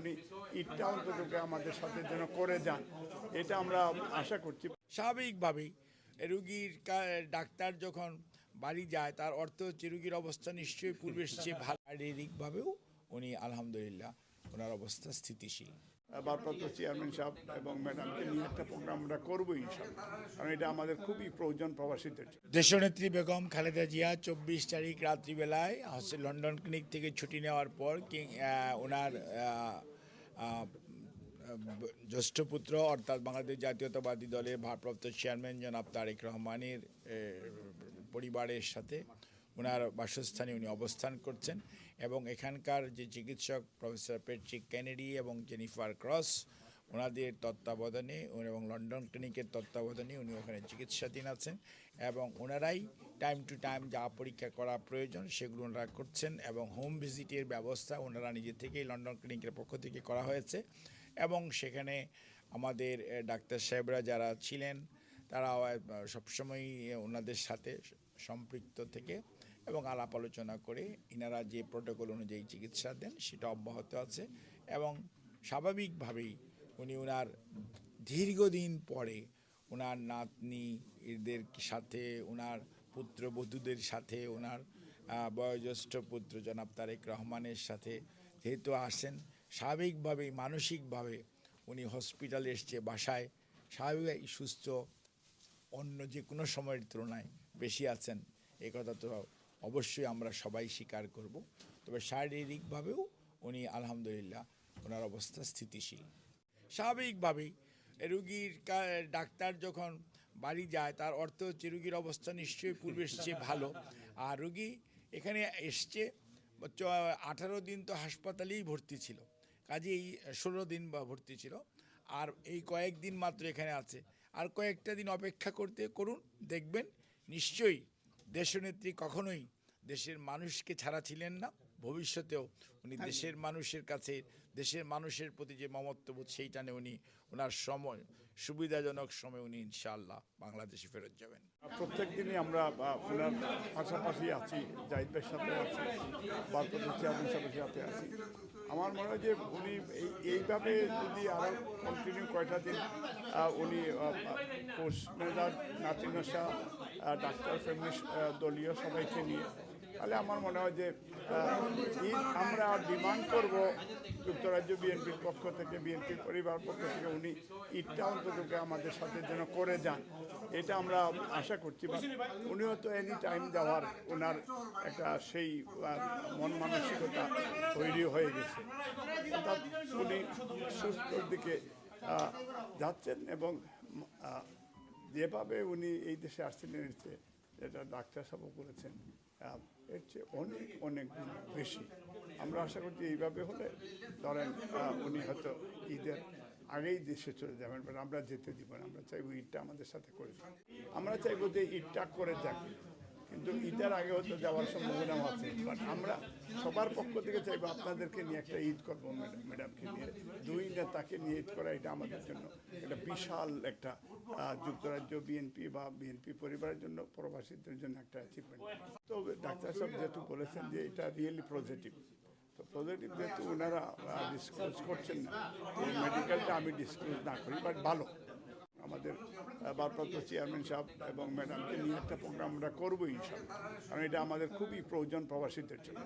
উনি ঈদটা অন্তত আমাদের সাথে যেন করে যান, এটা আমরা আশা করছি। স্বাভাবিকভাবেই রুগীর ডাক্তার যখন বাড়ি যায় তার অর্থ হচ্ছে রুগীর অবস্থা নিশ্চয়ই পূর্বের চেয়ে ভালো। শারীরিকভাবেও উনি আলহামদুলিল্লাহ ওনার অবস্থা স্থিতিশীল। ভারপ্রাপ্ত চেয়ারম্যান সাহেব এবং ম্যাডামকে নিয়ে একটা প্রোগ্রাম আমরা করবোই ইনশাআল্লাহ, কারণ এটা আমাদের খুবই প্রয়োজন প্রবাসীদের জন্য। দেশনেত্রী বেগম খালেদা জিয়া 24 তারিখ রাত্রিবেলায় লন্ডন ক্লিনিক থেকে ছুটি নেওয়ার পর ওনার জ্যেষ্ঠ পুত্র অর্থাৎ বাংলাদেশ জাতীয়তাবাদী দলের ভারপ্রাপ্ত চেয়ারম্যান জনাব তারেক রহমানের পরিবারের সাথে ওনার বাসস্থানে উনি অবস্থান করছেন এবং এখানকার যে চিকিৎসক প্রফেসর প্যাট্রিক কেনেডি এবং জেনিফার ক্রস ওনাদের তত্ত্বাবধানে এবং লন্ডন ক্লিনিকের তত্ত্বাবধানে উনি ওখানে চিকিৎসাধীন আছেন এবং ওনারাই টাইম টু টাইম যা পরীক্ষা করা প্রয়োজন সেগুলো ওনারা করছেন এবং হোম ভিজিটের ব্যবস্থা ওনারা নিজে থেকেই লন্ডন ক্লিনিকের পক্ষ থেকে করা হয়েছে এবং সেখানে আমাদের ডাক্তার সাহেবরা যারা ছিলেন তারা সবসময়ই ওনাদের সাথে সম্পৃক্ত থেকে এবং আলাপ আলোচনা করে ইনারা যে প্রোটোকল অনুযায়ী চিকিৎসা দেন সেটা অব্যাহত আছে এবং স্বাভাবিকভাবেই উনি ওনার দীর্ঘদিন পরে ওনার নাতনিদের সাথে ওনার পুত্রবধূদের সাথে ওনার বয়োজ্যেষ্ঠ পুত্র জনাব তারেক রহমানের সাথে যেহেতু আসেন স্বাভাবিকভাবেই মানসিকভাবে উনি হসপিটালে এসছে বাসায় স্বাভাবিক সুস্থ অন্য যে কোনো সময়ের তুলনায় বেশি আছেন এ কথা তো অবশ্যই আমরা সবাই স্বীকার করব, তবে শারীরিকভাবেও উনি আলহামদুলিল্লাহ ওনার অবস্থা স্থিতিশীল। স্বাভাবিকভাবেই রুগীর ডাক্তার যখন বাড়ি যায় তার অর্থ হচ্ছে রুগীর অবস্থা নিশ্চয়ই পূর্বের চেয়ে ভালো, আর রুগী এখানে এসছে 18 দিন তো হাসপাতালেই ভর্তি ছিল, কাজেই 16 দিন ভর্তি ছিল, আর এই কয়েকদিন মাত্র এখানে আছে, আর কয়েকটা দিন অপেক্ষা করুন, দেখবেন নিশ্চয়ই দেশনেত্রী কখনোই দেশের মানুষকে ছাড়া ছিলেন না, ভবিষ্যতেও উনি দেশের মানুষের কাছে দেশের মানুষের প্রতি যে মমত্ববোধ সেইটা নিয়ে উনি ওনার সময় সুবিধাজনক সময় উনি ইনশাআল্লাহ বাংলাদেশে ফেরত যাবেন। প্রত্যেক দিনই আমরা ওনার পাশাপাশি আছি, জাহিদ ভাইয়ের সাথে আছি, ভারপ্রাপ্ত চেয়ারম্যান সাহেবের সাথে আছি। আমার মনে হয় যে উনি এইভাবে যদি আরও কন্টিনিউ কয়টা দিন উনি কোষ মেজার নাতিনশা ডাক্তার ফ্যামিলি দলীয় সবাইকে নিয়ে, তাহলে আমার মনে হয় যে আমরা ডিমান্ড করব যুক্তরাজ্য বিএনপির পক্ষ থেকে, বিএনপির পরিবার পক্ষ থেকে উনি ঈদটা অন্তত আমাদের সাথে যেন করে যান, এটা আমরা আশা করছি। উনিও তো এনি টাইম যাওয়ার ওনার একটা সেই মন মানসিকতা তৈরি হয়ে গেছে, অর্থাৎ উনি সুস্থর দিকে যাচ্ছেন এবং যেভাবে উনি এই দেশে আসছিলেন যেটা ডাক্তার সাহেব করেছেন এর চেয়ে অনেক অনেক বেশি। আমরা আশা করছি এইভাবে হলে ধরেন উনি হয়তো ঈদের আগেই দেশে চলে যাবেন, বাট আমরা যেতে দিব না, আমরা চাইবো ঈদটা আমাদের সাথে করে যান। আমরা চাইবো যে ঈদটা করে যাক, কিন্তু ঈদের আগে হয়তো যাওয়ার সম্ভাবনাও আছে, বাট আমরা সবার পক্ষ থেকে চাইবো আপনাদেরকে নিয়ে একটা ঈদ করবো, ম্যাডামকে নিয়ে, দুই নেতাকে নিয়ে ঈদ করা, এটা আমাদের জন্য একটা বিশাল একটা যুক্তরাজ্য বিএনপি বা বিএনপি পরিবারের জন্য, প্রবাসীদের জন্য একটা অ্যাচিভমেন্ট। তো ডাক্তার সাহেব যেহেতু বলেছেন যে এটা রিয়েলি পজিটিভ, তো পজিটিভ যেহেতু ওনারা ডিসক্লোজ করছেন না, মেডিকেলটা আমি ডিসক্লোজ না করি, বাট ভালো আমাদের ভারপ্রাপ্ত চেয়ারম্যান সাহেব এবং ম্যাডামকে নিয়ে একটা প্রোগ্রাম আমরা করবোই ইনশাআল্লাহ, কারণ এটা আমাদের খুবই প্রয়োজন প্রবাসীদের জন্য।